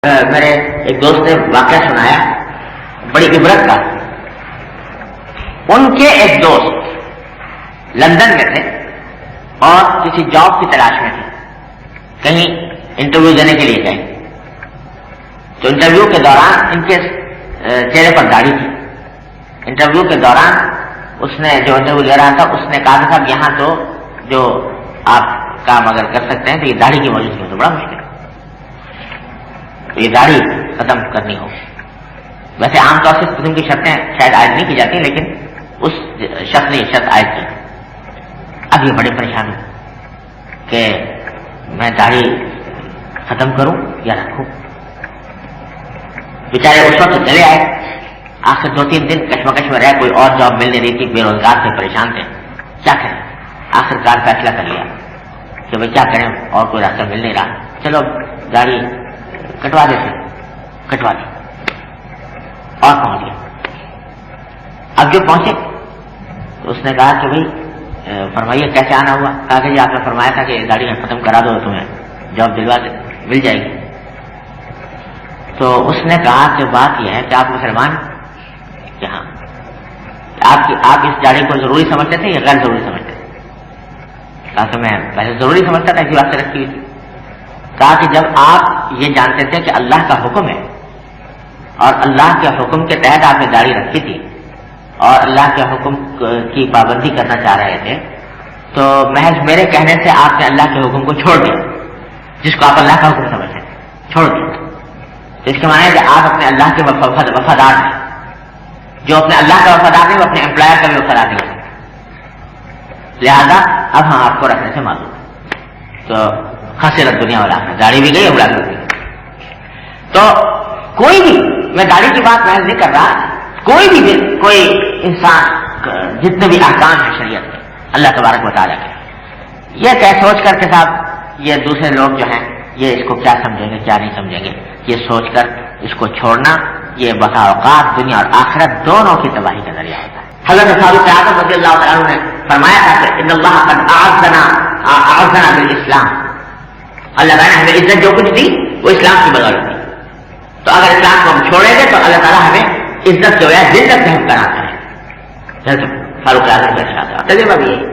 میرے ایک دوست نے واقعہ سنایا بڑی عبرت کا. ان کے ایک دوست لندن میں تھے اور کسی جاب کی تلاش میں تھے, کہیں انٹرویو دینے کے لیے گئے. تو انٹرویو کے دوران ان کے چہرے پر داڑھی تھی. انٹرویو کے دوران اس نے جو انٹرویو لے رہا تھا اس نے کہا تھا کہ یہاں تو جو آپ کام اگر کر سکتے ہیں تو یہ داڑھی کی موجودگی میں تو بڑا مشکل ہے, تو یہ داڑھی ختم کرنی ہو. ویسے عام طور سے اس قسم کی شرطیں شاید عائد نہیں کی جاتی, لیکن اس شخص نے یہ شرط عائد کی. اب یہ بڑے پریشان ہو کہ میں داڑھی ختم کروں یا رکھوں. بیچارے اس وقت چلے آئے, آخر 2-3 دن کشمکش میں رہے, کوئی اور جاب مل نہیں رہی تھی, بے روزگار سے پریشان تھے. کیا کریں, آخر کار فیصلہ کر لیا کہ بھائی کیا کریں, اور کوئی راستہ مل نہیں رہا, چلو داڑھی کٹوا دیتے. کٹوا دی اور پہنچ گئے. اب جو پہنچے تو اس نے کہا کہ بھائی فرمائیے کیسے آنا ہوا. کہا کہ جی آپ نے فرمایا تھا کہ داڑھی ختم کرا دو تمہیں جاب دلوا دے مل جائے گی. تو اس نے کہا کہ بات یہ ہے کہ آپ مسلمان کہ ہاں, آپ اس داڑھی کو ضروری سمجھتے تھے یا غیر ضروری سمجھتے تھے. کہا کہ میں پہلے ضروری سمجھتا تھا, اسی بات سے رکھی ہوئی تھی. کہا کہ جب آپ یہ جانتے تھے کہ اللہ کا حکم ہے اور اللہ کے حکم کے تحت آپ نے داڑھی رکھی تھی اور اللہ کے حکم کی پابندی کرنا چاہ رہے تھے, تو محض میرے کہنے سے آپ نے اللہ کے حکم کو چھوڑ دیا, جس کو آپ اللہ کا حکم سمجھتے تھے چھوڑ دیا. تو اس کے معنی ہے کہ آپ اپنے اللہ کے وفادار ہیں. جو اپنے اللہ کا وفادار نہیں وہ اپنے امپلائر کا بھی وفادار نہیں ہوتا. لہذا اب ہم آپ کو رکھنے سے معلوم ہے. تو خسرت دنیا والا داڑھی بھی گئی, اب لاکھ بھی. تو کوئی بھی, میں داڑھی کی بات محض نہیں کر رہا, کوئی انسان جتنے بھی احکام ہیں شریعت کے اللہ تبارک و تعالیٰ کے, یہ کہ سوچ کر کے صاحب یہ دوسرے لوگ جو ہیں یہ اس کو کیا سمجھیں گے کیا نہیں سمجھیں گے, یہ سوچ کر اس کو چھوڑنا یہ بسا اوقات دنیا اور آخرت دونوں کی تباہی کا ذریعہ ہوتا ہے. حضرت فاروق اعظم رضی اللہ تعالیٰ عنہ نے فرمایا تھا کہ ان اللہ قد اعزنا بالاسلام, اللہ تعالیٰ نے ہمیں عزت جو کچھ دی وہ اسلام کی بدولت دی. تو اگر اسلام کو ہم چھوڑیں گے تو اللہ تعالیٰ ہمیں عزت جو ہے ذلت سے ہم کراتا ہے. فاروق اعظم کا ارشاد ہے, تجربہ بھی ہے.